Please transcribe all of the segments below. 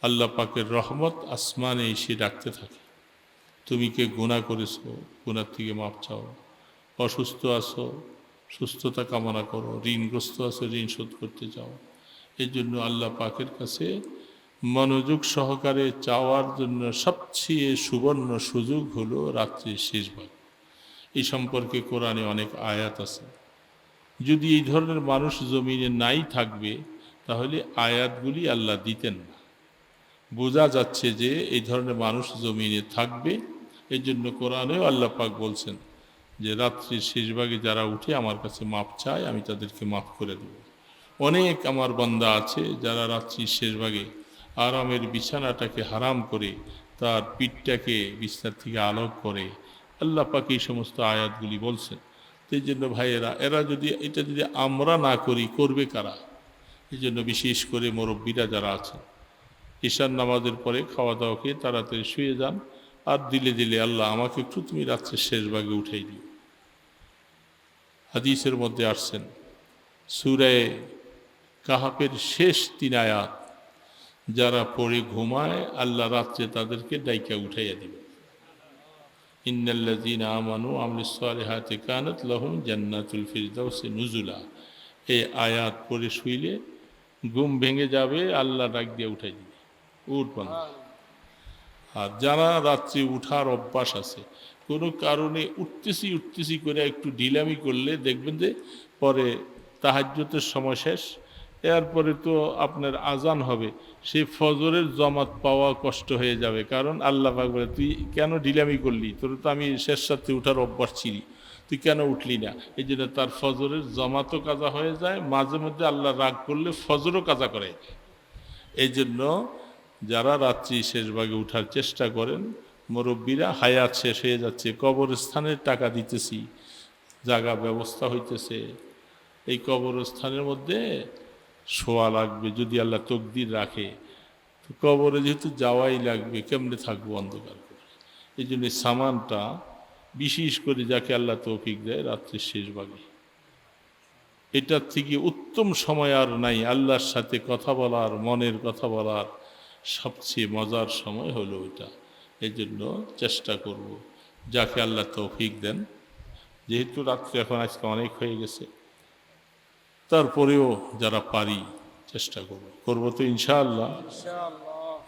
আল্লাহ পাকের রহমত আসমানে এসে ডাকতে থাকে, তুমি কে গুনাহ করেছো, গুনার থেকে মাপ চাও, অসুস্থ আছো, সুস্থতা কামনা করো, ঋণগ্রস্ত আছো, ঋণ শোধ করতে চাও। এই জন্য আল্লাহ পাকের কাছে মনোযোগ সহকারে চাওয়ার জন্য সবচেয়ে সুবর্ণ সুযোগ হলো রাত্রির শেষ ভাগ। এই সম্পর্কে কোরআনে অনেক আয়াত আছে। যদি এই ধরনের মানুষ জমিনে নাই থাকবে তাহলে আয়াতগুলি আল্লাহ দিতেন না। বোঝা যাচ্ছে যে এই ধরনের মানুষ জমিনে থাকবে। এই জন্য কোরআনেও আল্লাহ পাক বলছেন যে রাত্রির শেষ ভাগে যারা উঠে আমার কাছে মাপ চায় আমি তাদেরকে মাফ করে দেব। অনেক আমার বান্দা আছে যারা রাত্রির শেষ ভাগে আরামের বিছানাটাকে হারাম করে তার পিঠটাকে বিছানার থেকে আলোক করে। আল্লাহ পাক এই সমস্ত আয়াতগুলি বলছেন। এই জন্য ভাইয়েরা, এটা যদি আমরা না করি, করবে কারা? এই জন্য বিশেষ করে মুরব্বীরা যারা আছেন, ঈশার নামাজের পরে খাওয়া দাওয়া খেয়ে তাড়াতাড়ি শুয়ে যান, আর দিলে দিলে আল্লাহ আমাকে একটু তুমি রাত্রের শেষ ভাগে উঠাই দিও। হাদিসের মধ্যে আসছেন সূরা কাহাফের শেষ 3 আয়াত যারা পড়ে ঘুমায় আল্লাহ রাত্রে তাদেরকে ডাইকা উঠাইয়া দিবে। ইন্নাল্লাযীনা আমানু ওয়া আমিলুস সালিহাতি কানাত লাহুম জান্নাতুল ফিরদাউসি নুজুলা। এই আয়াত পড়ে শুইলে ঘুম ভেঙে যাবে, আল্লাহ ডাক দিয়ে উঠাই দিবে, উঠ বান্দা। আর যারা রাত্রে উঠার অভ্যাস আছে, কোনো কারণে উঠতেছি করে একটু ঢিলামি করলে দেখবেন যে পরে তাহাজ্জুদের সময় শেষ, এরপরে তো আপনার আজান হবে, সেই ফজরের জামাত পাওয়া কষ্ট হয়ে যাবে। কারণ আল্লাহ পাক বলে, তুই কেন ঢিলামি করলি? তোর তো আমি শেষ রাত্রে উঠার অভ্যাস ছিলি, তুই কেন উঠলি না? এই জন্য তার ফজরের জামাতও কাজা হয়ে যায়, মাঝে মধ্যে আল্লাহ রাগ করলে ফজরও কাজা করে। এই জন্য যারা রাত্রি শেষ ভাগে উঠার চেষ্টা করেন, মুরব্বীরা, হায়াত শেষ হয়ে যাচ্ছে, কবরস্থানের টাকা দিতেছি, জায়গা ব্যবস্থা হইতেছে, এই কবরস্থানের মধ্যে শোয়া লাগবে যদি আল্লাহ তকদির রাখে, তো কবরে যেহেতু যাওয়াই লাগবে, কেমনে থাকবো অন্ধকার করে? এই জন্য সামানটা বিশেষ করে যাকে আল্লাহ তৌফিক দেয় রাত্রির শেষ ভাগে, এটার থেকে উত্তম সময় আর নাই আল্লাহর সাথে কথা বলার, মনের কথা বলার সবচেয়ে মজার সময় হলো এটা। এই জন্য চেষ্টা করব, যাকে আল্লাহ তৌফিক দেন। যেহেতু রাত্রে এখন আজকে অনেক হয়ে গেছে, তারপরেও যারা পারি চেষ্টা করব তো ইনশাআল্লাহ।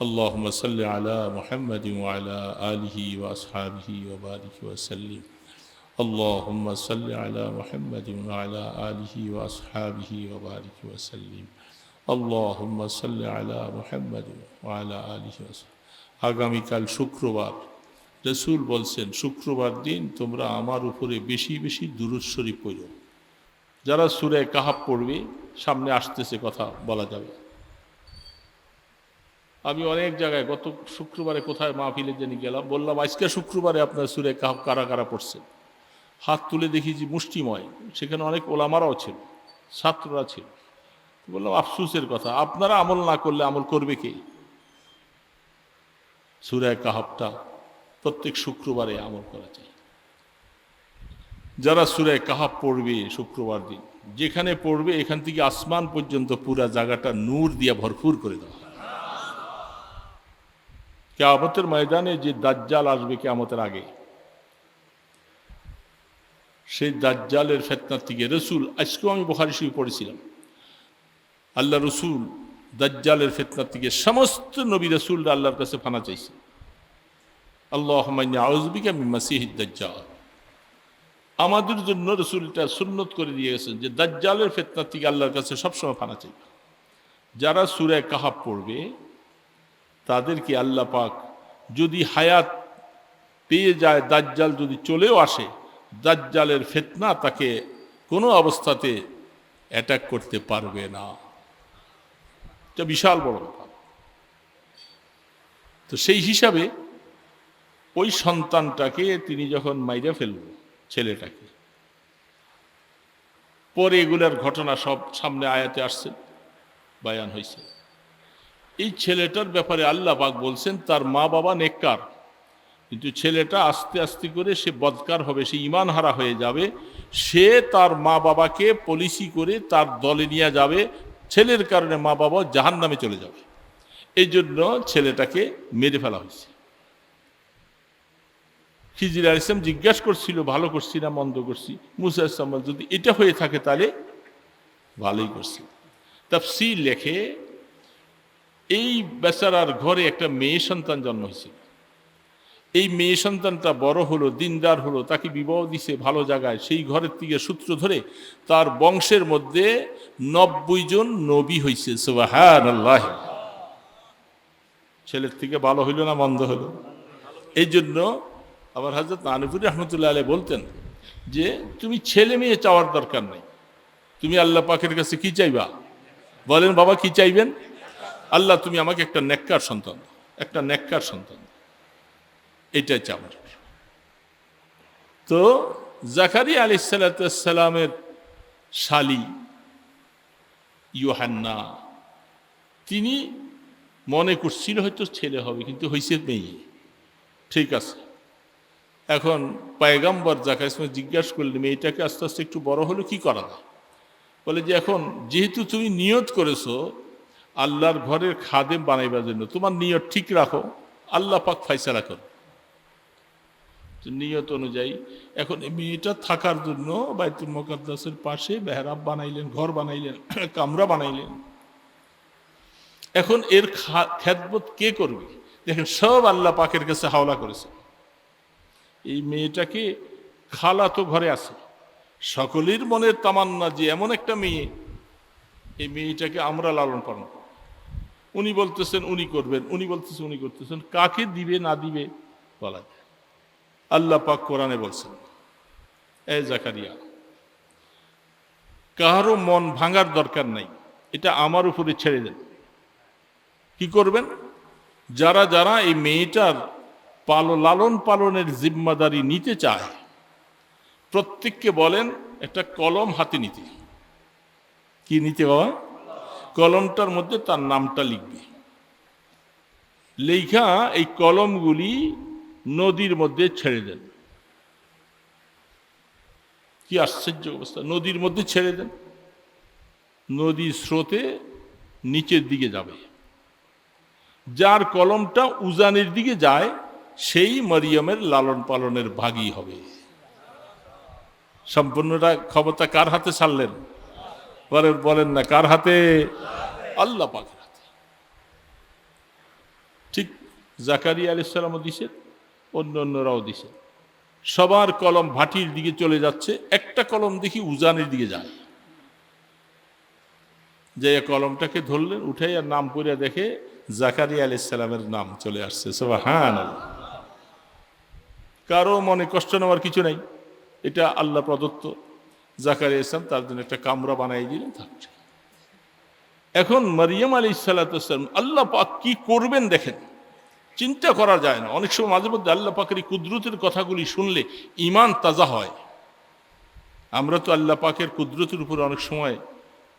আল্লাহুম্মা সাল্লি আলা মুহাম্মাদিন ওয়া আলা আলিহি ওয়া আসহাবিহি ওয়া বারিক ওয়া সাল্লিম। আল্লাহুম্মা সাল্লি আলা মুহাম্মাদিন ওয়া আলা আলিহি ওয়া আসহাবিহি ওয়া বারিক ওয়া সাল্লিম। আল্লাহুম্মা সাল্লি আলা মুহাম্মাদিন ওয়া আলা আলিহি ওয়া সাল্লিম। আগামীকাল শুক্রবার, রাসূল বলছেন শুক্রবার দিন তোমরা আমার উপরে বেশি বেশি দুরূদ শরীফ পড়ো। যারা সূরা কাহাফ পড়বে, সামনে আসতেছে কথা বলা যাবে। আমি অনেক জায়গায় গত শুক্রবারে কোথায় মাহফিলে জানি গেলাম, বললাম আজকে শুক্রবারে আপনার সূরা কাহাফ কারা কারা পড়ছেন? হাত তুলে দেখি যে মুষ্টিময়। সেখানে অনেক ওলামারাও ছিল, ছাত্ররা ছিল। বললাম আফসোসের কথা, আপনারা আমল না করলে আমল করবে কে? সূরা কাহাফটা প্রত্যেক শুক্রবারে আমল করা চাই। যারা সূরা কাহাফ পড়বে শুক্রবার দিন, যেখানে পড়বে এখান থেকে আসমান পর্যন্ত পুরা জায়গাটা নূর দিয়ে ভরপুর করে দেওয়া। কিয়ামতের ময়দানে যে দাজ্জাল আসবে কিয়ামতের আগে, সেই দাজ্জালের ফিতনা থেকে রাসূল, আজকেও আমি বুখারী শরীফ পড়েছিলাম, আল্লাহ রসুল দাজ্জালের ফিতনা থেকে সমস্ত নবী রাসূলরা আল্লাহর কাছে পানা চাইছে। আল্লাহুম্মা ইন্নী আউযু বিকা মিন মাসিহিদ দাজ্জাল। আমাদের জন্য রসুলটা সুন্নত করে দিয়ে গেছেন যে দাজ্জালের ফিতনা থেকে আল্লাহর কাছে সবসময় পানা চাইবে। যারা সূরা কাহাফ পড়বে তাদেরকে আল্লাহ পাক যদি হায়াত পেয়ে যায়, দাজ্জাল যদি চলেও আসে, দাজ্জালের ফিতনা তাকে কোনো অবস্থাতে অ্যাটাক করতে পারবে না। এটা বিশাল বড় ব্যাপার। তো সেই হিসাবে ওই সন্তানটাকে তিনি যখন মাইরা ফেলল, ছেলেটাকে, পরে এগুলার ঘটনা সব সামনে আয়াতে আসছে, বায়ান হয়েছে। এই ছেলেটার ব্যাপারে আল্লাহ পাক বলছেন তার মা বাবা নেককার, কিন্তু ছেলেটা আস্তে আস্তে করে সে বদকার হবে, সে ঈমান হারা হয়ে যাবে। সে তার মা বাবাকে পলিসি করে তার দলে নিয়ে যাবে, ছেলের কারণে মা বাবা জাহান্নামে চলে যাবে। এই জন্য ছেলেটাকে মেরে ফেলা হয়েছে। খিজির আলাইহিস সালাম জিজ্ঞাসা করছিল, ভালো করছি না মন্দ করছি? মুসা আলাইহিস সালাম যদি এটা হয়ে থাকে তাহলে ভালোই করছি। তাফসীর লেখে এই বেচারার ঘরে একটা মেয়ে সন্তান জন্ম হয়েছিল। এই মেয়ে সন্তানটা বড় হলো, দিনদার হলো, তাকে বিবাহ দিছে ভালো জায়গায়। সেই ঘরের থেকে সূত্র ধরে তার বংশের মধ্যে 90 জন নবী হয়েছে। সুবহানাল্লাহ। ছেলের থেকে ভালো হইল না মন্দ হলো? এই জন্য আবার হযরত আনফুর রহমতুল্লাহ আলাইহি বলতেন যে তুমি ছেলে মেয়ে চাওয়ার দরকার নাই, তুমি আল্লাহ পাকের কাছে কি চাইবা? বলেন বাবা কি চাইবেন? আল্লাহ তুমি আমাকে একটা নেককার সন্তান দাও, একটা নেককার সন্তান দাও, এটাই চাওয়ার। তো জাকারিয়া আলাইহিস সালামের শালী ইউহান্না, তিনি মনে করছিল হয়তো ছেলে হবে, কিন্তু হয়েছে মেয়ে। ঠিক আছে, এখন পয়গম্বর জাকারিয়া জিজ্ঞাসা করলেন মেয়েটাকে আস্তে আস্তে একটু বড় হলো, কি করা যায়? বলে যে এখন যেহেতু তুমি নিয়ত করেছো আল্লাহর ঘরের খাদেম বানাইবার জন্য, তোমার নিয়ত ঠিক রাখো, আল্লাহ পাক ফয়সালা করো। নিয়ত অনুযায়ী এখন এই মেয়েটা থাকার জন্য বাইতুল মুকাদ্দাসের পাশে মেহরাব বানাইলেন, ঘর বানাইলেন, কামরা বানাইলেন। এখন এর খেদমত কে করবে? দেখেন সব আল্লাহ পাকের কাছে হাওলা করেছে। এই মেয়েটাকে খালা তো ঘরে আছে, সকলের মনের তামান্না যে এমন একটা মেয়ে, এই মেয়েটাকে আমরা লালন পালন করব। উনি বলতেছেন উনি করবেন, উনি বলতেছেন উনি করতেছেন, কাকে দিবে না দিবে বলা যায়। আল্লাহ পাক কোরআনে বলছেন, এ জাকারিয়া, কারো মন ভাঙার দরকার নাই, এটা আমার উপরে ছেড়ে দেন। কি করবেন? যারা যারা এই মেয়েটার লালন পালনের জিম্মাদারি নিতে চায় প্রত্যেককে বলেন একটা কলম হাতে নিতে। কি নিতে বাবা? কলমটার মধ্যে তার নামটা লিখবে। লেখা এই কলমগুলি নদীর মধ্যে ছেড়ে দেন। কি আশ্চর্য অবস্থা! নদীর মধ্যে ছেড়ে দেন, নদীর স্রোতে নিচের দিকে যাবে। যার কলমটা উজানের দিকে যায় সেই মরিয়মের লালন পালনের ভাগী হবে। সম্পূর্ণটা ক্ষমতা কার হাতে ছাড়লেন? বলেন না কার হাতে? আল্লাহ পাকের হাতে। ঠিক জাকারিয়া আলাইহিস সালামও দিছেন, অন্যরাও দিছেন। সবার কলম ভাটির দিকে চলে যাচ্ছে, একটা কলম দেখি উজানের দিকে যায়। যে কলমটাকে ধরলেন, উঠাইয়া নাম পড়িয়া দেখে জাকারিয়া আলাইহিস সালামের নাম চলে আসছে। সুবহানাল্লাহ। কারো মনে কষ্ট নেওয়ার কিছু নাই, এটা আল্লাহ প্রদত্ত। জাকারিয়া আলাইহিস সালাম তার জন্য একটা কামরা বানাই দিলেন, থাকছে। এখন মারিয়াম আলাইহিস সালাম আল্লাহ পাক কি করবেন দেখেন, চিন্তা করা যায় না। অনেক সময় মাঝে মধ্যে আল্লাহ পাকের কুদরতের কথাগুলি শুনলে ঈমান তাজা হয়। আমরা তো আল্লাহ পাকের কুদরতের উপর অনেক সময়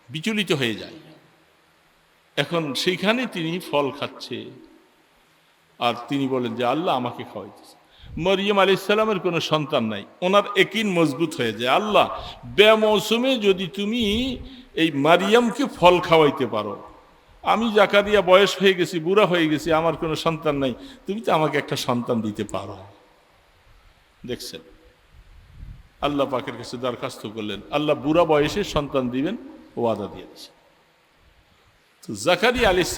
বিচলিত হয়ে যায়। এখন সেইখানে তিনি ফল খাচ্ছে আর তিনি বলেন যে আল্লাহ আমাকে খাওয়াইতেছে। মরিয়ম আলাইহিস সালামের কোনো সন্তান নাই, ওনার একিন মজবুত হয়ে যায়। আল্লাহ বেমৌসুমে যদি তুমি এই মারিয়ামকে ফল খাওয়াইতে পারো, আমি জাকারিয়া বয়স হয়ে গেছি, বুড়া হয়ে গেছি, আমার কোনো সন্তান নাই, তুমি তো আমাকে একটা সন্তান দিতে পারো। দেখছেন, আল্লাহ পাকের কাছে দরখাস্ত করলেন, আল্লাহ বুড়া বয়সে সন্তান দিবেন, ওয়াদা দিয়ে দিয়েছে। তো জাকারিয়া আলাইহিস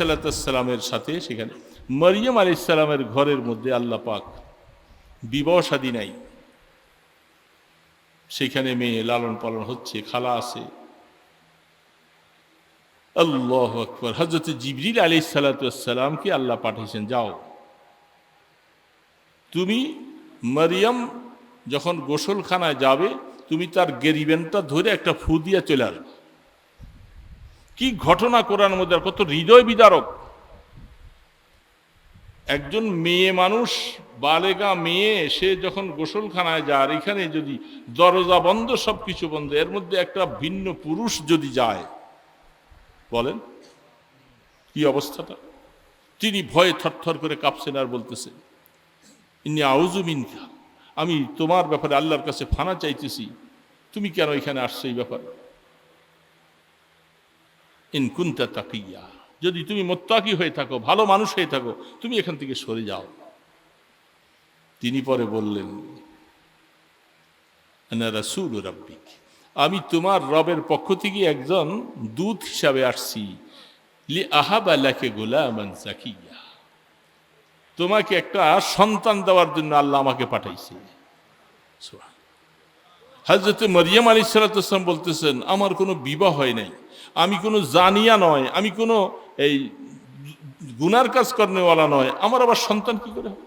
সালামের সাথে সেখানে মরিয়ম আলাইহিস সালামের ঘরের মধ্যে আল্লাহ পাক বিবাহ শাদী নাই, সেখানে মেয়ে লালন পালন হচ্ছে, খালা আছে। আল্লাহু আকবার। হযরত জিবরিল আলাইহিস সালামকে আল্লাহ পাঠিয়েছেন, যাও তুমি মরিয়ম যখন গোসলখানায় যাবে, তুমি তার গেরিবেনটা ধরে একটা ফু দিয়া চলে আসবে। কি ঘটনা কোরআন মধ্যে, কত হৃদয় বিদারক! একজন মেয়ে মানুষ, বালেগা মেয়ে, সে যখন গোসলখানায় যায়, আর এখানে যদি দরজা বন্ধ, সবকিছু বন্ধ, এর মধ্যে একটা ভিন্ন পুরুষ যদি যায়, বলেন কি অবস্থাটা? তিনি ভয়ে থরথর করে কাঁপছেন আর বলতেছেন, ইন্নী আউযু মিনকা, আমি তোমার ব্যাপারে আল্লাহর কাছে ফানা চাইতেছি, তুমি কেন এখানে আসছো এই ব্যাপারে? ইন কুনতা তাকিয়া, যদি তুমি মুত্তাকি হয়ে থাকো, ভালো মানুষ হয়ে থাকো, তুমি এখান থেকে সরে যাও। তিনি পরে বললেন, আনা রাসূল রাব্বিক, আমি তোমার রবের পক্ষ থেকে একজন দূত হিসাবে আসছি, লি আহাবা লাকে গুলামান যাকিয়া, তোমাকে একটা সন্তান দেওয়ার জন্য আল্লাহ আমাকে পাঠাইছে। হযরত মরিয়ম আলাইহিস সালাম বলতেছেন, আমার কোনো বিবাহ হয় নাই, আমি কোনো জানিয়া নয়, আমি কোনো এই গুনার কাজ করেওয়ালা নয়, আমার আবার সন্তান কি করে হবে?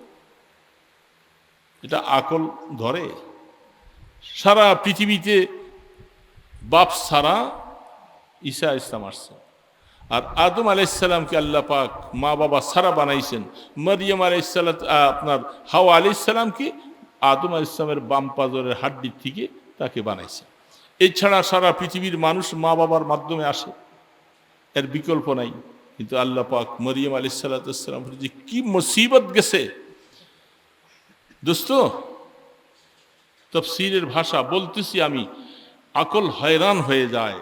এটা আকল ধরে? সারা পৃথিবীতে বাপ ছাড়া ঈসা ইসলাম আসছে, আর আদম আলাইসাল্লামকে আল্লাহ পাক মা বাবা ছাড়া বানাইছেন। মরিয়ম আলাইসাল্লাম, আপনার হাওয়া আলাইসাল্লামকে আদম আলাইসালামের বাম পাজরের হাড্ডির থেকে তাকে বানাইছে। এছাড়া সারা পৃথিবীর মানুষ মা বাবার মাধ্যমে আসে, এর বিকল্প নাই। কিন্তু আল্লাহ পাক মরিয়ম আলাইসাল্লাম যে কি মুসিবত গেছে দোস্ত, তাফসীরের ভাষা বলতেছি আমি, আকল হয়রান হয়ে যায়।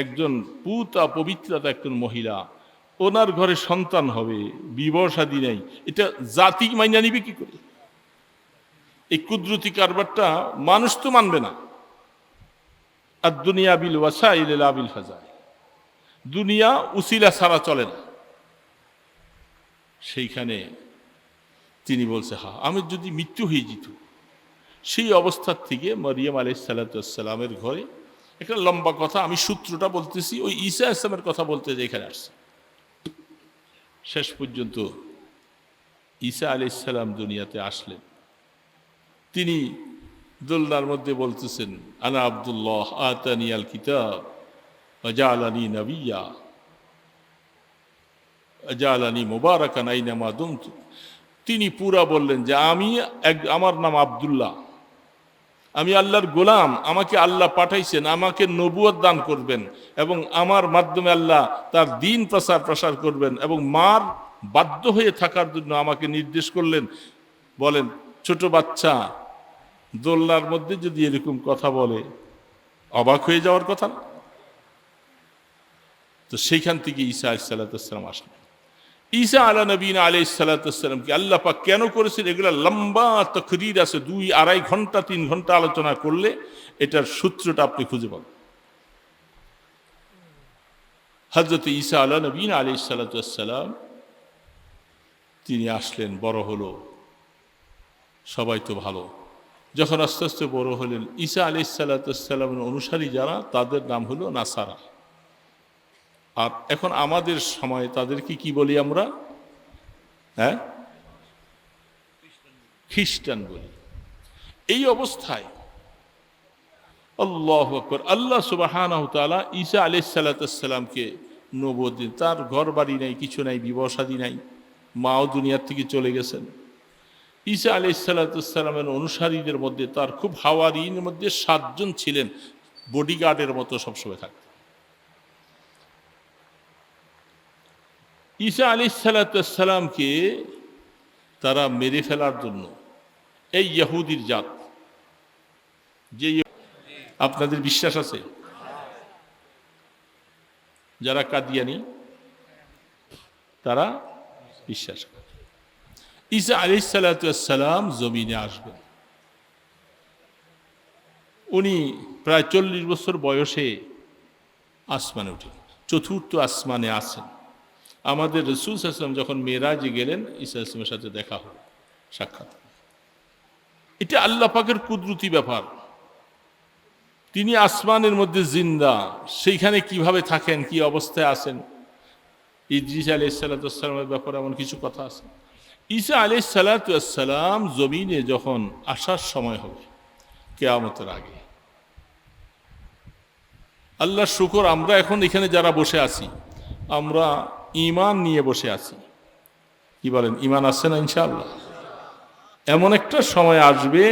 একজন পুতা পবিত্রতা একজন মহিলা, ওনার ঘরে সন্তান হবে, বিবাহ শাদী নেই, এটা জাতি মাইনা নিবে কি করে? এই কুদরতি কারবারটা মানুষ তো মানবে না। আর দুনিয়া বিল ওয়াসাইল লা বিল ফাজাইল, দুনিয়া উসিলা ছাড়া চলে না। সেইখানে তিনি বলছে, হ্যাঁ, আমি যদি মৃত্যু হয়ে যেত, সেই অবস্থার থেকে মরিয়ম আলাইহিস সালামের ঘরে, একটা লম্বা কথা, আমি সূত্রটা বলতেছি, ওই ঈসা ইসলামের কথা বলতে যে এখানে আসছে। শেষ পর্যন্ত ঈসা আলাইহিস সালাম দুনিয়াতে আসলেন। তিনি দোলনার মধ্যে বলতেছেন, আনা আব্দুল্লাহ আতানি আল কিতাব ওয়া জাআলানি নাবিয়্যা ওয়া জাআলানি মুবারাকান আইনামা দুমতু। তিনি পুরা বললেন যে আমার নাম আব্দুল্লাহ, আমি আল্লাহর গোলাম, আমাকে আল্লাহ পাঠাইছেন, আমাকে নবুয়ত দান করবেন এবং আমার মাধ্যমে আল্লাহ তার দ্বীন প্রসার করবেন, এবং মার বাধ্য হয়ে থাকার জন্য আমাকে নির্দেশ করলেন। বলেন, ছোট বাচ্চা দোলনার মধ্যে যদি এরকম কথা বলে, অবাক হয়ে যাওয়ার কথা না? তো সেইখান থেকে ঈসা আলাইহিস সালাম আসলেন। ঈসা আলা নবীনা আলাইহিস সালামকে আল্লাহ পাক কেন করেছেন, এগুলা লম্বা তাকরীর আছে, 2-2.5 ঘন্টা 3 ঘন্টা আলোচনা করলে এটার সূত্রটা আপনি খুঁজে পাবেন। হযরত ঈসা আলা নবীনা আলাইহিস সালাম তিনি আসলেন, বড় হলো, সবাই তো ভালো। যখন আস্তে আস্তে বড় হলেন, ঈসা আলাইহিস সালামের অনুসারী যারা, তাদের নাম হলো নাসারা। আর এখন আমাদের সময় তাদেরকে কি বলি আমরা? হ্যাঁ, খ্রিস্টান বলি। এই অবস্থায় আল্লাহু আকবার, আল্লাহ সুবহানাহু ওয়া তাআলা ঈসা আলাইহিস সালামকে নবুয়ত দিন। তার ঘর বাড়ি নাই, কিছু নাই, বিবাহ শাদী নাই, মাও দুনিয়ার থেকে চলে গেছেন। ঈসা আলাইহিস সালামের অনুসারীদের মধ্যে, তার খুব হাওয়ারির মধ্যে 7 জন ছিলেন, বডিগার্ডের মতো সবসময় থাকতেন। ঈসা আলাইহিস সালামকে তারা মেরে ফেলার জন্য, এই ইহুদির জাত, যে আপনাদের বিশ্বাস আছে যারা কাদিয়ানি, তারা বিশ্বাস করে ঈসা আলাইহিস সালাম জমিনে আসবেন। উনি প্রায় 40 বছর বয়সে আসমানে উঠেন, 4র্থ আসমানে আছেন। আমাদের রাসূল সাল্লাল্লাহু আলাইহি ওয়াসাল্লাম যখন মেরাজে গেলেন, ঈসা ইসলামের সাথে দেখা হল, সাক্ষাৎ। এটা আল্লাহ পাকের কুদরতি ব্যাপার। তিনি আসমানের মধ্যে জিন্দা, সেইখানে কিভাবে থাকেন, কি অবস্থায় আছেন, ইদ্রিস আলাইহিস সালামের ব্যাপারে এমন কিছু কথা আছে। ঈসা আলাইহিস সালাম জমিনে যখন আসার সময় হবে, কিয়ামতের আগে, আল্লাহর শুকর, আমরা এখন এখানে যারা বসে আছি, আমরা ঈমান নিয়ে বসে আছি। কি বলেন, ঈমান আছে না? ইনশাআল্লাহ। এমন একটা সময় আসবে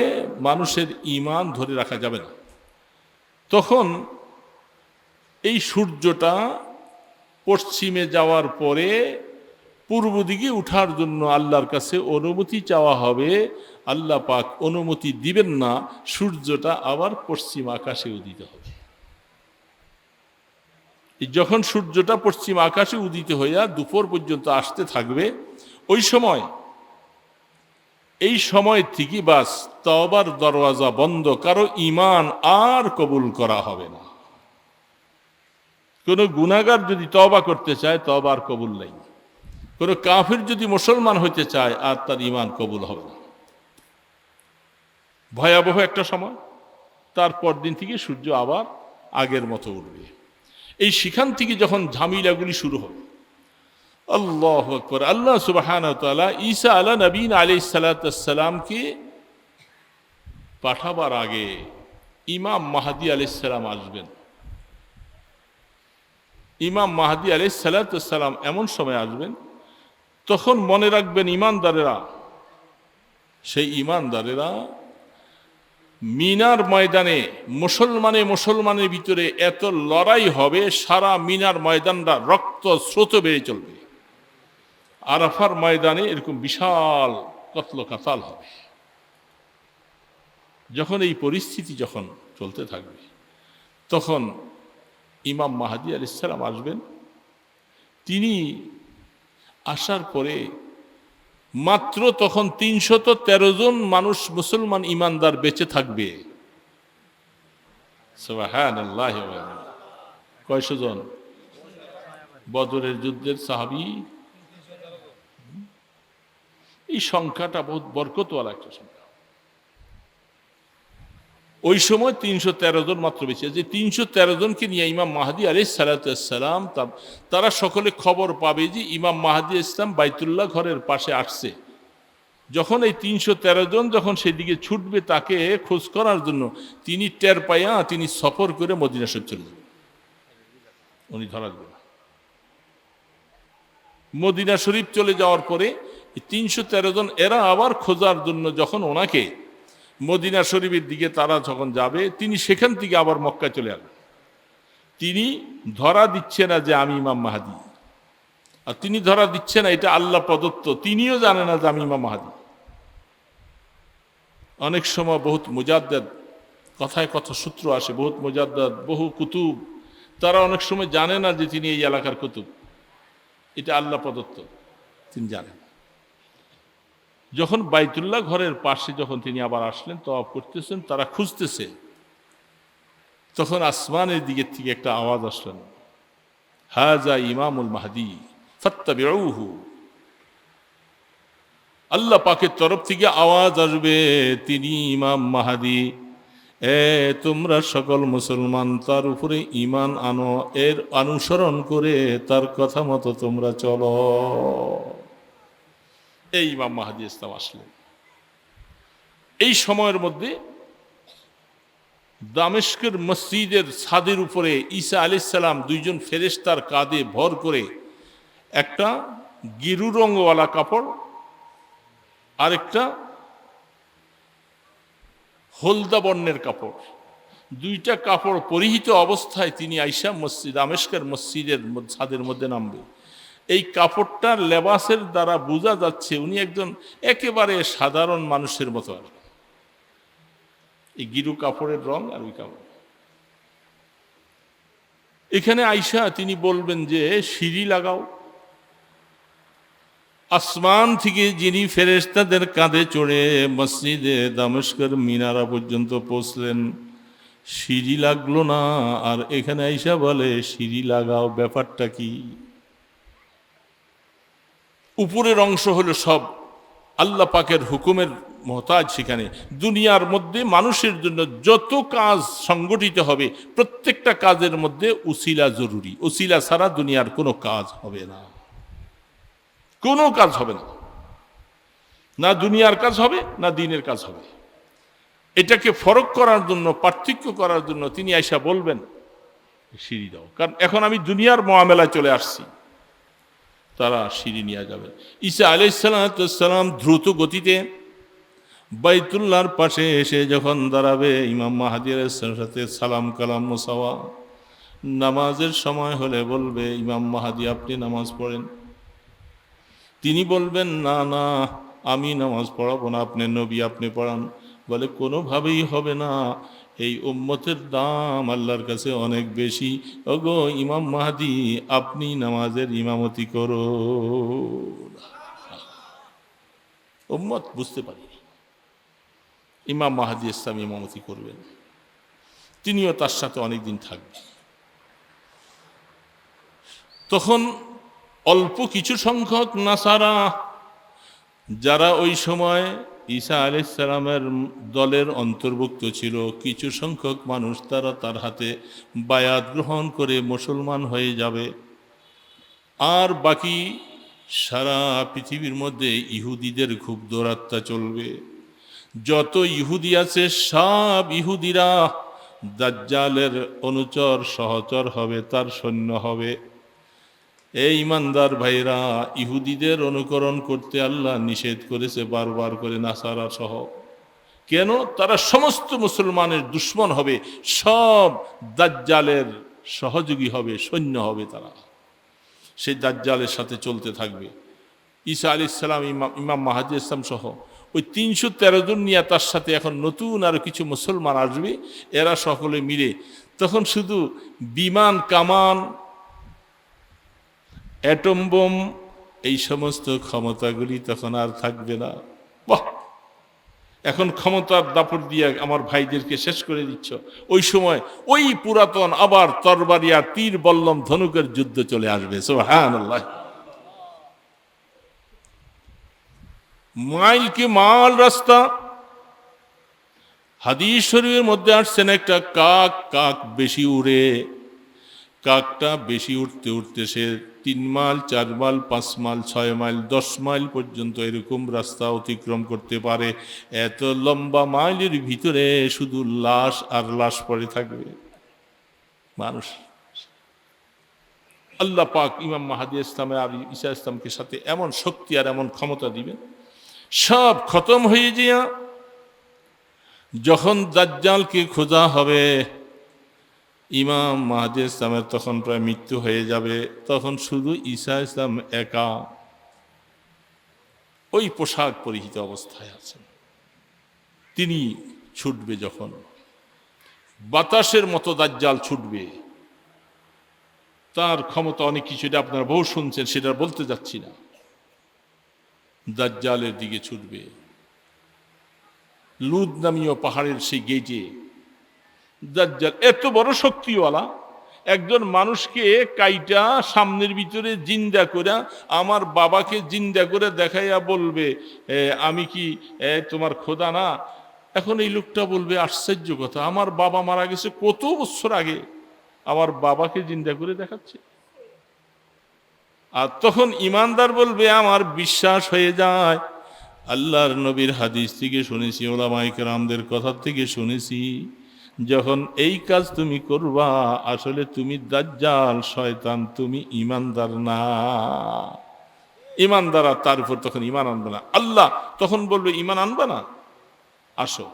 মানুষের ঈমান ধরে রাখা যাবে না। তখন এই সূর্যটা পশ্চিমে যাওয়ার পরে পূর্ব দিকে উঠার জন্য আল্লাহর কাছে অনুমতি চাওয়া হবে। আল্লাহ পাক অনুমতি দিবেন না, সূর্যটা আবার পশ্চিম আকাশে উদিত হবে। যখন সূর্যটা পশ্চিম আকাশে উদিত হইয়া দুপুর পর্যন্ত আসতে থাকবে, ওই সময়, এই সময় থেকে বাস তওবার দরওয়াজা বন্ধ, কারো ঈমান আর কবুল করা হবে না। কোন গুনাহগার যদি তওবা করতে চায়, তওবা আর কবুল নাই। কোন কাফির যদি মুসলমান হইতে চায়, আর তার ঈমান কবুল হবে না। ভয়াবহ একটা সময়। তারপর দিন থেকে সূর্য আবার আগের মতো উঠবে। এই সেখান থেকে যখন ঝামেলাগুলি শুরু হবে, আল্লাহু আকবার। আল্লাহ সুবহানাহু ওয়া তাআলা ঈসা আলা নবীন আলাইহিস সালাতু ওয়াস সালামকে পাঠাবার আগে ইমাম মাহদী আলাইহিস সালাম আসবেন। ইমাম মাহদী আলাইহিস সালাতু ওয়াস সালাম এমন সময় আসবেন, তখন মনে রাখবেন ইমানদারেরা, সেই ইমানদারেরা মিনার ময়দানে মুসলমানের ভিতরে এত লড়াই হবে, সারা মিনার ময়দানটা রক্ত স্রোত বেড়ে চলবে। আরাফার ময়দানে এরকম বিশাল কতল কাতাল হবে। যখন এই পরিস্থিতি যখন চলতে থাকবে, তখন ইমাম মাহদী আলাইহিস সালাম আসবেন। তিনি আসার পরে মাত্র তখন ৩১৩ জন মানুষ মুসলমান ইমানদার বেঁচে থাকবে। সুবহানাল্লাহ। কয়শো জন? বদরের যুদ্ধের সাহাবী। এই সংখ্যাটা বহুত বরকতওয়ালা একটা সংখ্যা। ওই সময় ৩১৩ জন মাত্র বেঁচে আছে। ৩১৩ জনকে নিয়ে ইমাম মাহদী আলাইহিস সালাতু ওয়াস সালাম, তারা সকলে খবর পাবে যে ইমাম মাহদী ইসলাম বাইতুল্লাহ ঘরের পাশে আসছে। যখন এই ৩১৩ জন যখন সেদিকে ছুটবে তাকে খোঁজ করার জন্য, তিনি টের পাইয়া তিনি সফর করে মদিনা শরীফ চলে যাবেন। উনি ধরা দেবেন না। মদিনা শরীফ চলে যাওয়ার পরে ৩১৩ জন এরা আবার খোঁজার জন্য যখন ওনাকে মদিনা শরীফের দিকে তারা যখন যাবে, তিনি সেখান থেকে আবার মক্কায় চলে আসবেন। তিনি ধরা দিচ্ছে না যে আমি ইমাম মাহদী, আর তিনি ধরা দিচ্ছে না এটা আল্লাহ প্রদত্ত, তিনিও জানে না যে আমি ইমাম মাহদী। অনেক সময় বহুত মুজাদ্দিদ, কথায় কথা সূত্র আসে, বহুত মুজাদ্দিদ, বহু কুতুব, তারা অনেক সময় জানে না যে তিনি এই এলাকার কুতুব, এটা আল্লাহ প্রদত্ত, তিনি জানেন। যখন বাইতুল্লাহ ঘরের পাশে যখন তিনি আবার আসলেন, তওয়াফ করতেছেন, তারা খুঁজতেছে, তখন আসমানের দিকের থেকে একটা আওয়াজ আসলেন, হাজা ইমামুল মাহদী ফাত্তাবিউহু। আল্লাহ পাকের তরফ থেকে আওয়াজ আসবে, তিনি ইমাম মাহদী, তোমরা সকল মুসলমান তার উপরে ঈমান আনো, এর অনুসরণ করে তার কথা মতো তোমরা চলো। এই ইমাম মাহদী ইসলাম আসলেন। এই সময়ের মধ্যে দামেস্কের মসজিদের ছাদের উপরে ঈসা আলাইহিস সালাম দুইজন ফেরেশতার কাঁধে ভর করে একটা গিরু রঙওয়ালা কাপড় আর একটা হলদা বর্ণের কাপড়, দুইটা কাপড় পরিহিত অবস্থায় তিনি আইসা দামেস্কের মসজিদের ছাদের মধ্যে নামবে। এই কাপড়টার লেবাসের দ্বারা বোঝা যাচ্ছে উনি একজন একেবারে সাধারণ মানুষের মতো আর। এই গিরু কাপড়ের রং আর ওই কাপড়। এখানে আইসা তিনি বলবেন যে সিঁড়ি লাগাও। আসমান থেকে যিনি ফেরেশতাদের কাঁধে চড়ে মসজিদে দামেস্কের মিনারা পর্যন্ত পৌঁছলেন, সিঁড়ি লাগলো না, আর এখানে আইসা বলে সিঁড়ি লাগাও। ব্যাপারটা কি? উপরের অংশ হলো সব আল্লাহ পাকের হুকুমের মহতাজ। সেখানে দুনিয়ার মধ্যে মানুষের জন্য যত কাজ সংগঠিত হবে, প্রত্যেকটা কাজের মধ্যে উসিলা জরুরি। উসিলা ছাড়া দুনিয়ার কোনো কাজ হবে না, কোনো কাজ হবে না। না দুনিয়ার কাজ হবে, না দিনের কাজ হবে। এটাকে ফরক করার জন্য, পার্থক্য করার জন্য তিনি আইসা বলবেন সিঁড়ি দাও, কারণ এখন আমি দুনিয়ার মুআমেলায় চলে আসছি। তারা সিঁড়ি নিয়ে যাবেন। ঈসা আলাইহিস সালাম দ্রুত গতিতে বাইতুল্লাহর পাশে এসে যখন দাঁড়াবে, ইমাম মাহদী আলাইহিস সাথে সালাম কালাম মুসাওয়া, নামাজের সময় হলে বলবে, ইমাম মাহদী আপনি নামাজ পড়েন। তিনি বলবেন, না না, আমি নামাজ পড়াবো না, আপনি নবী, আপনি পড়ান। বলে কোনোভাবেই হবে না, এই উম্মতের দাম আল্লাহর কাছে অনেক বেশি। ওগো ইমাম মাহদী, আপনি নামাজের ইমামতি করো। উম্মত বুঝতে পারিনি ইমাম মাহদী ইসলাম ইমামতি করবেন, তিনিও তার সাথে অনেকদিন থাকবেন। তখন অল্প কিছু সংখ্যক নাসারা, যারা ওই সময় ঈসা আলাইহিস সালামের দলের অন্তর্ভুক্ত ছিল, কিছু সংখ্যক মানুষ তারা তার হাতে বায়াত গ্রহণ করে মুসলমান হয়ে যাবে। আর বাকি সারা পৃথিবীর মধ্যে ইহুদিদের খুব দৌরাত্ম্য চলবে। যত ইহুদি আছে সব ইহুদিরা দাজ্জালের অনুচর সহচর হবে, তার সৈন্য হবে। এই ইমানদার ভাইরা, ইহুদিদের অনুকরণ করতে আল্লাহ নিষেধ করেছে বারবার করে, নাসারা সহ। কেন? তারা সমস্ত মুসলমানের দুশ্মন হবে, সব দাজ্জালের সহযোগী হবে, সৈন্য হবে তারা। সেই দাজ্জালের সাথে চলতে থাকবে। ঈসা আলাইহিস সালাম, ইমাম মাহদী ইসলাম সহ ওই 313 জন নিয়ে তার সাথে এখন নতুন আরো কিছু মুসলমান আসবে। এরা সকলে মিলে তখন শুধু বিমান, কামান, অ্যাটম বোম, এই সমস্ত ক্ষমতাগুলি তখন আর থাকবে না। বাহ, এখন ক্ষমতার দাপট দিয়ে আমার ভাইদেরকে শেষ করে দিচ্ছ। ওই সময় ওই পুরাতন আবার তরবারি আর তীর বল্লম ধনুকের যুদ্ধ চলে আসবে। সুবহানাল্লাহ। মাইল কি মাল রাস্তা। হাদিস শরীফের মধ্যে আসছেন একটা কাক বেশি উড়ে। কাকটা বেশি উঠতে উঠতে সে 3 mile, 4 mile, 5 mile, 6 mile, 10 mile পর্যন্ত এরকম রাস্তা অতিক্রম করতে পারে। এত লম্বা মাইলের ভিতরে শুধু লাশ আর লাশ পড়ে থাকবে মানুষ। আল্লাহ পাক ইমাম মাহদী ইসলামে আর ঈসা ইসলামকে সাথে এমন শক্তি আর এমন ক্ষমতা দিবেন, সব খতম হয়ে যায়। যখন দাজ্জালকে খোঁজা হবে, ইমাম মাহদী ইসলামের তখন প্রায় মৃত্যু হয়ে যাবে। তখন শুধু ঈসা ইসলাম একা ওই পোশাক পরিহিত অবস্থায় আছেন। তিনি ছুটবে, যখন বাতাসের মতো দাজ্জাল ছুটবে, তার ক্ষমতা অনেক কিছু, এটা আপনারা বহু শুনছেন, সেটা বলতে যাচ্ছি না। দাজ্জালের দিকে ছুটবে। লুদ নামীয় পাহাড়ের সেই গেটে দাজ্জাল এত বড় শক্তিওয়ালা, একজন মানুষকে কাইটা সামনের ভিতরে জিন্দা করে, আমার বাবাকে জিন্দা করে দেখাইয়া বলবে, আমি কি তোমার খোদা না? এখন এই লোকটা বলবে, আশ্চর্য কথা, আমার বাবা মারা গেছে কত বছর আগে, আমার বাবাকে জিন্দা করে দেখাচ্ছে। আর তখন ইমানদার বলবে, আমার বিশ্বাস হয়ে যায়, আল্লাহর নবীর হাদিস থেকে শুনেছি, ওলামায়ে কেরামদের কথা থেকে শুনেছি, যখন এই কাজ তুমি করবা, আসলে তুমি দাজ্জাল, শয়তান, তুমি ইমানদার না। ইমানদার তার উপর তখন ইমান আনবে না। আল্লাহ তখন বলবে, ইমান আনবে না, আসো।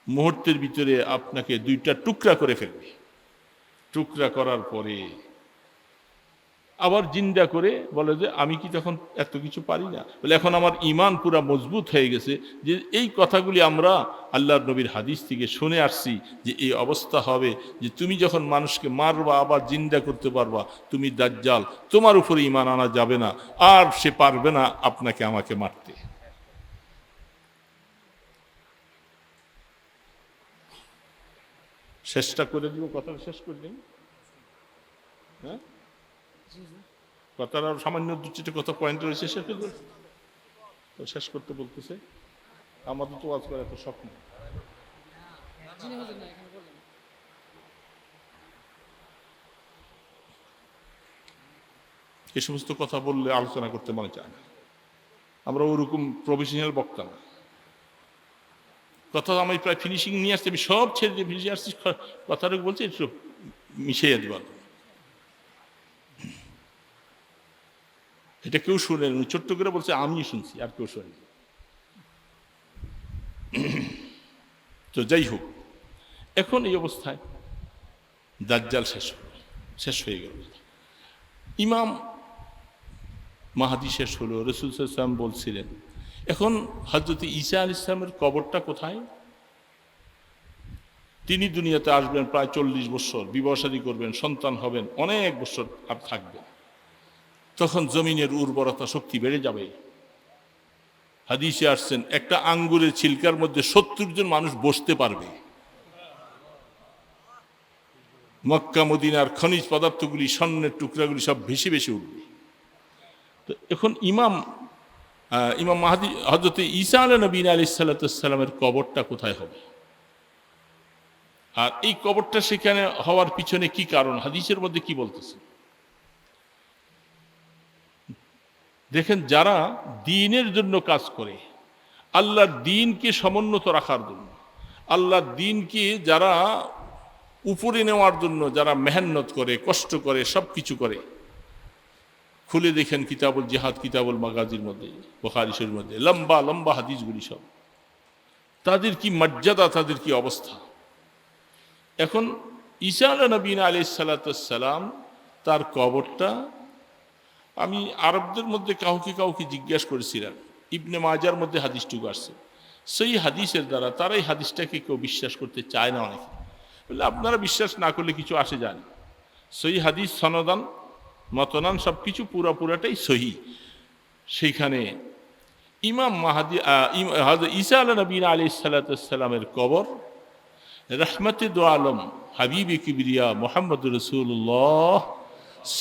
মুহূর্তের ভিতরে আপনাকে 2টা টুকরা করে ফেলবে। টুকরা করার পরে আবার জিন্দা করে বলে যে, আমি কি তখন এত কিছু পারি না? বলে, এখন আমার ইমান পুরা মজবুত হয়ে গেছে, যে এই কথাগুলি আমরা আল্লাহর নবীর হাদিস থেকে শুনে আসছি, যে এই অবস্থা হবে, যে তুমি যখন মানুষকে মারবা, আবার জিন্দা করতে পারবা, তুমি দাজ্জাল, তোমার উপরে ইমান আনা যাবে না, আর সে পারবে না আপনাকে আমাকে মারতে। শেষটা করে দিব, কথাটা শেষ করে দিন। হ্যাঁ, কথার আর সামান্য 2-4টা কথা পয়েন্ট রয়েছে, শেষ করতে বলতেছে। আমাদের তো ওয়াজ করা এত স্বপ্ন। এ সমস্ত কথা বললে আলোচনা করতে মনে চায় না। আমরা ওরকম প্রফেশনাল বক্তা না। কথা আমি প্রায় ফিনিশিং নিয়ে আসছি, আমি সব ছেড়ে দিয়ে ফিনিশিং আসছি, কথাটা বলছি একটু মিশিয়ে দিবার। এটা কেউ শুনেন, ছোট্ট করে বলছে, আমি শুনছি, আর কেউ শুনেনি। তো যাই হোক, এখন এই অবস্থায় দাজ্জাল শেষ হয়ে গেল। ইমাম মাহদী শেষ হলো, রাসূল সাল্লাল্লাহু আলাইহি ওয়াসাল্লাম বলছিলেন, এখন হযরত ঈসা আলাইহিস সালামের কবরটা কোথায়? তিনি দুনিয়াতে আসবেন প্রায় 40 বছর, বিবাহ শাদী করবেন, সন্তান হবেন, অনেক বছর আর থাকবেন। তখন জমিনের উর্বরতা শক্তি বেড়ে যাবে। হাদিসে আসছেন একটা আঙ্গুরের ছিলকার মধ্যে 70 জন মানুষ বসতে পারবে। মক্কা মদিনার খনিজ পদার্থগুলি, স্বর্ণের টুকরাগুলি সব ভেসে ভেসে উঠবে। তো এখন ইমাম মাহদী হযরত ঈসা নবী আলাইহিস সালামের কবরটা কোথায় হবে, আর এই কবরটা সেখানে হওয়ার পিছনে কি কারণ, হাদিসের মধ্যে কি বলতেছে দেখেন। যারা দ্বীনের জন্য কাজ করে, আল্লাহর দ্বীনকে সমুন্নত রাখার জন্য, আল্লাহর দ্বীনকে যারা উপরে নেওয়ার জন্য যারা মেহনত করে, কষ্ট করে, সব কিছু করে, খুলে দেখেন কিতাবুল জিহাদ, কিতাবুল মাগাজির মধ্যে, বুখারী শরীফের মধ্যে লম্বা লম্বা হাদিসগুলি সব, তাদের কি মর্যাদা, তাদের কি অবস্থা। এখন ঈসা নবী আলাইহিস সালাম তার কবরটা, আমি আরবদের মধ্যে কাউকে কাউকে জিজ্ঞাসা করেছিলাম, ইবনে মাজার মধ্যে হাদিসটুকু আসছে, সেই হাদিসের দ্বারা তারা এই হাদিসটাকে কেউ বিশ্বাস করতে চায় না। অনেকে বলে আপনারা বিশ্বাস না করলে কিছু আসে যায় না, সেই হাদিস সনদান মতনান সব কিছু পুরাটাই সহি। সেইখানে ইমাম মাহাদি ঈসা নবী আলাইহিস সালামের কবর রহমতে দো আলম হাবিবে কিবরিয়া মুহাম্মদ রাসূলুল্লাহ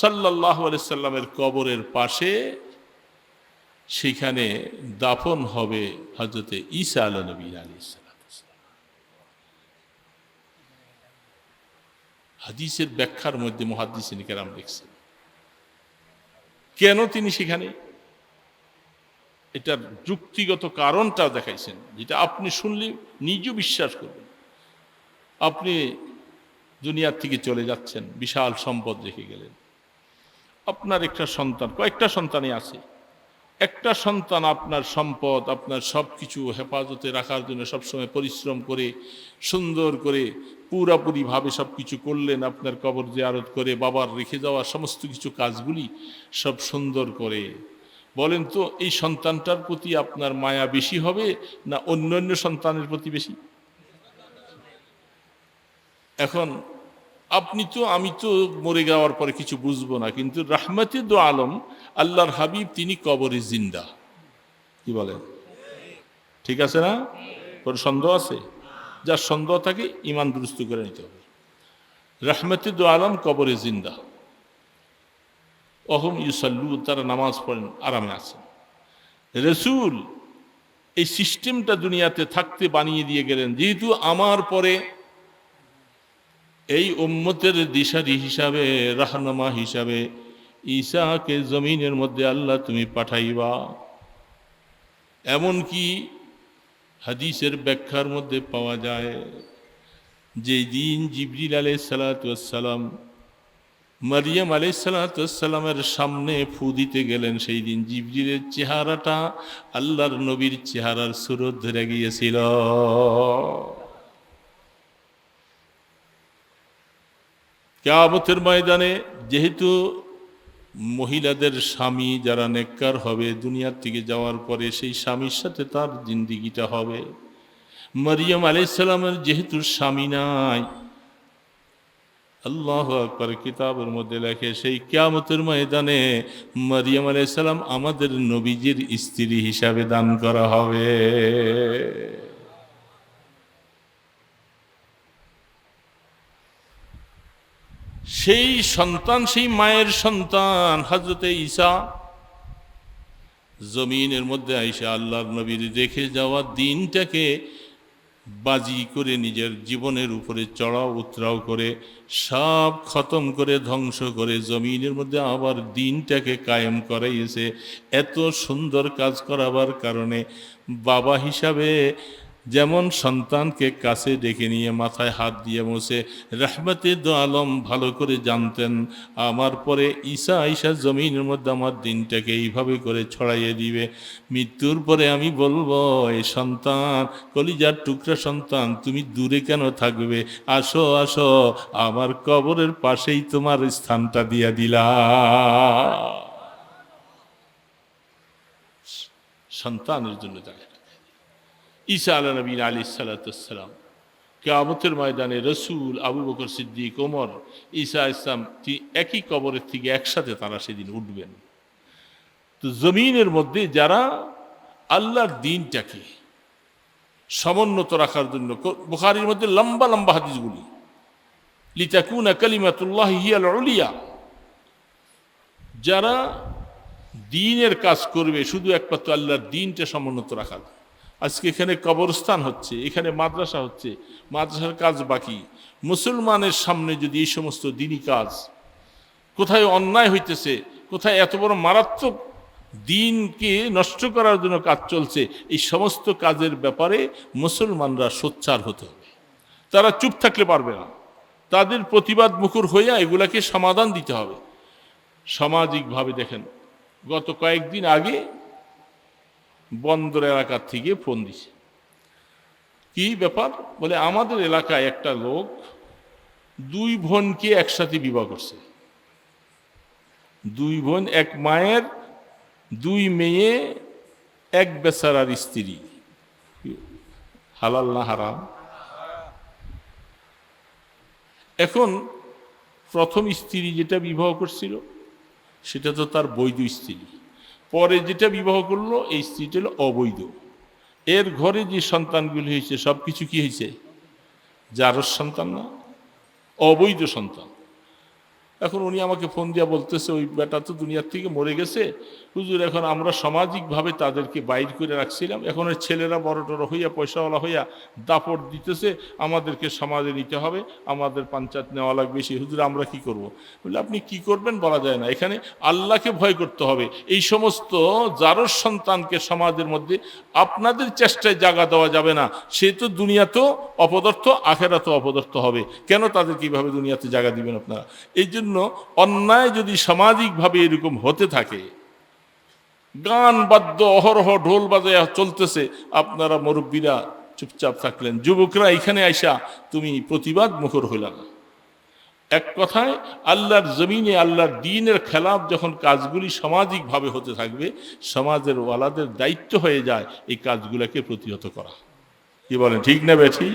সাল্লাল্লাহু আলাইহি সাল্লামের কবরের পাশে, সেখানে দাফন হবে হযরতে ঈসা নবী আলাইহিস সালাম। হাদিসের ব্যাখ্যার মধ্যে মুহাদ্দিসিন কেরাম লিখছেন কেন তিনি সেখানে, এটার যুক্তিগত কারণটাও দেখাইছেন, যেটা আপনি শুনলে নিজেও বিশ্বাস করবেন। আপনি দুনিয়ার থেকে চলে যাচ্ছেন, বিশাল সম্পদ রেখে গেলেন, আপনার একটা সন্তান, কয়েকটা সন্তানই আছে, একটা সন্তান আপনার সম্পদ, আপনার সব কিছু হেফাজতে রাখার জন্য সবসময় পরিশ্রম করে, সুন্দর করে পুরাপুরিভাবে সব কিছু করলেন, আপনার কবর জিয়ারত করে, বাবার রেখে যাওয়া সমস্ত কিছু কাজগুলি সব সুন্দর করে। বলেন তো এই সন্তানটার প্রতি আপনার মায়া বেশি হবে না অন্যান্য সন্তানের প্রতি বেশি? এখন আমি তো মরে যাওয়ার পরে কিছু বুঝবো না, কিন্তু রহমতে দো আলম আল্লাহর হাবিব তিনি কবরে জিন্দা। কি বলেন, ঠিক আছে না? কোনো সন্দেহ আছে? যার সন্দেহ থাকে ইমান দুরুস্ত করে নিতে হবে। রহমতে দো আলম কবরে জিন্দা, অহম ইউসাল্লু, তারা নামাজ পড়েন, আরামে আছেন। রসুল এই সিস্টেমটা দুনিয়াতে থাকতে বানিয়ে দিয়ে গেলেন, যেহেতু আমার পরে এই উম্মতের দিশারি হিসাবে, রাহনুমা হিসাবে ঈসাকে জমিনের মধ্যে আল্লাহ তুমি পাঠাইবা। এমনকি হাদিসের ব্যাখ্যার মধ্যে পাওয়া যায়, যে দিন জিবরিল আলাইহিস সালাতু ওয়াস সালাম মারিয়াম আলাইহিস সালাতু ওয়াস সালামের সামনে ফু দিতে গেলেন, সেই দিন জিবরিলের চেহারাটা আল্লাহর নবীর চেহারার সুরত ধরে গিয়েছিল। কিয়ামতের ময়দানে যেহেতু মহিলাদের স্বামী যারা নেককার হবে, দুনিয়ার থেকে যাওয়ার পরে সেই স্বামীর সাথে তার জিন্দিগিটা হবে। মারিয়াম আলাইহিস সালামের যেহেতু স্বামী নাই, আল্লাহু আকবার, কিতাবের মধ্যে লেখে সেই কিয়ামতের ময়দানে মারিয়াম আলাইহিস সালাম আমাদের নবীজির স্ত্রী হিসাবে দান করা হবে। সেই সন্তান, সেই মায়ের সন্তান হযরতে ঈসা জমিনের মধ্যে আইসা আল্লাহর নবীর রেখে যাওয়া দিনটাকে বাজি করে, নিজের জীবনের উপরে চড়াও উতরাও করে, সব খতম করে, ধ্বংস করে, জমিনের মধ্যে আবার দিনটাকে কায়েম করাইয়েছে। এত সুন্দর কাজ করাবার কারণে বাবা হিসাবে যেমন সন্তানকে কাছে ডেকে নিয়ে মাথায় হাত দিয়ে মোছে, রহমতে দো আলম ভালো করে জানতেন আমার পরে ঈসা আইসা জমিনের মধ্যে আমার দিনটাকে এইভাবে করে ছড়াইয়ে দিবে। মৃত্যুর পরে আমি বলবো, এই সন্তান, কলিজার টুকরা সন্তান, তুমি দূরে কেন থাকবে? আসো আসো, আমার কবরের পাশেই তোমার স্থানটা দিয়া দিলা। সন্তানের জন্য যায় ঈসা আলাইহিস সালাম কিয়ামতের ময়দানে রসুল, আবু বকর সিদ্দিক, ওমর, ঈসা ইসলাম একই কবরের থেকে একসাথে তারা সেদিন উঠবেন। তো জমিনের মধ্যে যারা আল্লাহর দ্বীনটাকে সমুন্নত রাখার জন্য, বুখারীর মধ্যে লম্বা লম্বা হাদিসগুলি, লিতাকুনা কালিমাতুল্লাহি হিয়াল উলিয়া, যারা দ্বীনের কাজ করবে শুধু একমাত্র আল্লাহর দ্বীনটা সমুন্নত রাখার। আজকে এখানে কবরস্থান হচ্ছে, এখানে মাদ্রাসা হচ্ছে, মাদ্রাসার কাজ বাকি। মুসলমানের সামনে যদি এই সমস্ত দ্বীনি কাজ, কোথায় অন্যায় হইতেছে, কোথায় এত বড় মারাত্মক দ্বীনকে নষ্ট করার জন্য কাজ চলছে, এই সমস্ত কাজের ব্যাপারে মুসলমানরা সোচ্চার হতে হবে। তারা চুপ থাকলে পারবে না, তাদের প্রতিবাদ মুখর হইয়া এগুলাকে সমাধান দিতে হবে। সামাজিকভাবে দেখেন, গত কয়েকদিন আগে বন্দর এলাকার থেকে ফোন দিছে, কি ব্যাপার বলে, আমাদের এলাকায় একটা লোক দুই বোনকে একসাথে বিবাহ করছে। দুই বোন, এক মায়ের দুই মেয়ে, এক বেচারার স্ত্রী। হালাল না হারাম? এখন প্রথম স্ত্রী যেটা বিবাহ করছিল সেটা তো তার বৈধ স্ত্রী, পরে যেটা বিবাহ করলো এই স্ত্রীটা হলো অবৈধ। এর ঘরে যে সন্তানগুলি হয়েছে সব কিছু কি হয়েছে? জারজ সন্তান না, অবৈধ সন্তান। এখন উনি আমাকে ফোন দিয়া বলতেছে, ওই বেটা তো দুনিয়ার থেকে মরে গেছে হুজুর, এখন আমরা সামাজিকভাবে তাদেরকে বাইর করে রাখছিলাম, এখন ওই ছেলেরা বড় টড় হইয়া পয়সাওয়ালা হইয়া দাপট দিতেছে, আমাদেরকে সমাজে নিতে হবে, আমাদের পঞ্চায়েত নেওয়া লাগবে। সেই হুজুর আমরা কি করব? বলে আপনি কি করবেন বলা যায় না, এখানে আল্লাহকে ভয় করতে হবে। এই সমস্ত জারজ সন্তানকে সমাজের মধ্যে আপনাদের চেষ্টায় জায়গা দেওয়া যাবে না। সে তো দুনিয়াতেও অপদার্থ, আখেরাতেও অপদার্থ হবে। কেন তাদের কিভাবে দুনিয়াতে জায়গা দিবেন আপনারা? এই জন্য অন্যায় যদি সামাজিকভাবে এরকম হতে থাকে, গান বাদ্য অহরহ ঢোল বাজায় চলতেছে, আপনারা মুরব্বীরা চুপচাপ থাকলেন, যুবকরা এখানে আইসা তুমি প্রতিবাদ মুখর হইল না। এক কথায় আল্লাহর জমিনে আল্লাহর দ্বীনের খেলাফ যখন কাজগুলি সামাজিকভাবে হতে থাকবে, সমাজের ওয়ালাদের দায়িত্ব হয়ে যায় এই কাজগুলোকে প্রতিহত করা। কি বলেন, ঠিক না বেঠি?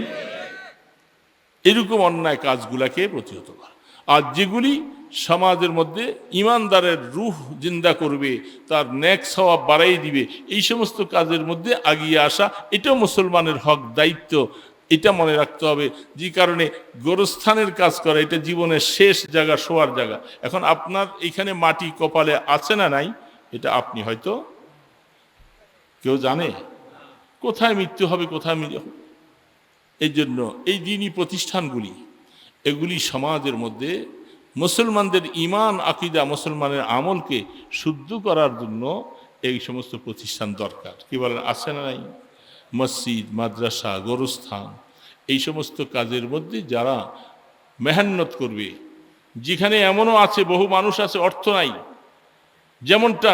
এরকম অন্যায় কাজগুলাকে প্রতিহত করা। আর যেগুলি সমাজের মধ্যে ইমানদারের রূহ জিন্দা করবে, তার নেক সওয়াব বাড়াই দিবে, এই সমস্ত কাজের মধ্যে আগিয়ে আসা, এটাও মুসলমানের হক, দায়িত্ব। এটা মনে রাখতে হবে। যে কারণে গোরস্থানের কাজ করা এটা জীবনের শেষ জায়গা, শোয়ার জায়গা। এখন আপনার এখানে মাটি কপালে আছে না নাই, এটা আপনি হয়তো কেউ জানে কোথায় মৃত্যু হবে, কোথায় এই জন্য এই দ্বীনি প্রতিষ্ঠানগুলি, এগুলি সমাজের মধ্যে মুসলমানদের ঈমান, আকীদা, মুসলমানের আমলকে শুদ্ধ করার জন্য এই সমস্ত প্রতিষ্ঠান দরকার। কি বলেন, আছে না নাই? মসজিদ, মাদ্রাসা, গোরস্থান, এই সমস্ত কাজের মধ্যে যারা মেহনত করবে, যেখানে এমনও আছে বহু মানুষ আছে অর্থ নাই, যেমনটা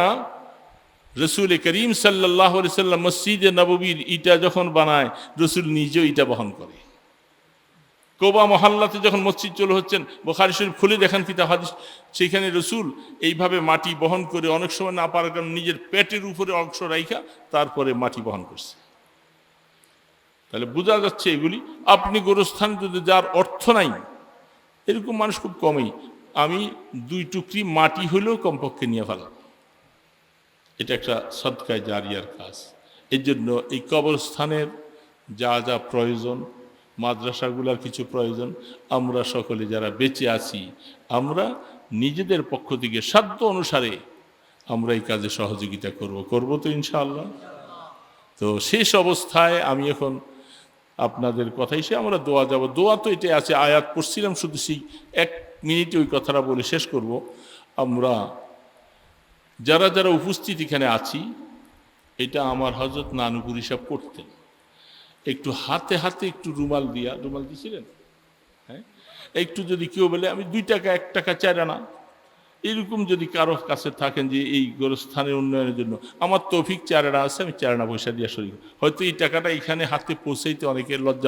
রসুল করিম সাল্লাল্লাহু আলাইহি সাল্লাম মসজিদে নববীর ইটা যখন বানায়, রসুল নিজেও ইটা বহন করে। কোবা মহল্লাতে যখন মসজিদ চলে হচ্ছেন, বুখারী শরীফ খুলে দেখেন কিতাব হাদিস, সেখানে রসুল এইভাবে মাটি বহন করে, অনেক সময় না পারার কারণে নিজের পেটের উপরে অংশ রাইখা তারপরে মাটি বহন করছে। তাহলে বোঝা যাচ্ছে এগুলি। আপনি গোরস্থান যদি যার অর্থ নাই, এরকম মানুষ খুব কমই, আমি 2 টুকরি মাটি হলেও কমপক্ষে নিয়ে ফেলাম, এটা একটা সদকায়ে জারিয়ার কাজ। এর জন্য এই কবরস্থানের যা যা প্রয়োজন, মাদ্রাসাগুলোর কিছু প্রয়োজন, আমরা সকলে যারা বেঁচে আছি, আমরা নিজেদের পক্ষ থেকে সাধ্য অনুসারে আমরা এই কাজে সহযোগিতা করব তো ইনশাআল্লাহ। তো শেষ অবস্থায় আমি এখন আপনাদের কথা হিসেবে আমরা দোয়া যাব। দোয়া তো এটাই আছে, আয়াত পড়ছিলাম, শুধু সেই 1 মিনিটে ওই কথাটা বলে শেষ করব। আমরা যারা যারা উপস্থিত এখানে আছি, এটা আমার হযরত নানুপুরি সাহেব করতেন। একটু হাতে হাতে একটু রুমাল দিয়েছিলেন, হ্যাঁ, একটু যদি কেউ বলে আমি 2 টাকা 1 টাকা 4 আনা, এরকম যদি কারো কাছে থাকেন যে এই গোরস্থানের উন্নয়নের জন্য আমার তৌফিক 4 আনা আছে, আমি 4 আনা পয়সা দিয়ে শরীর, হয়তো এই টাকাটা এখানে হাতে পৌঁছাইতে অনেকের লজ্জা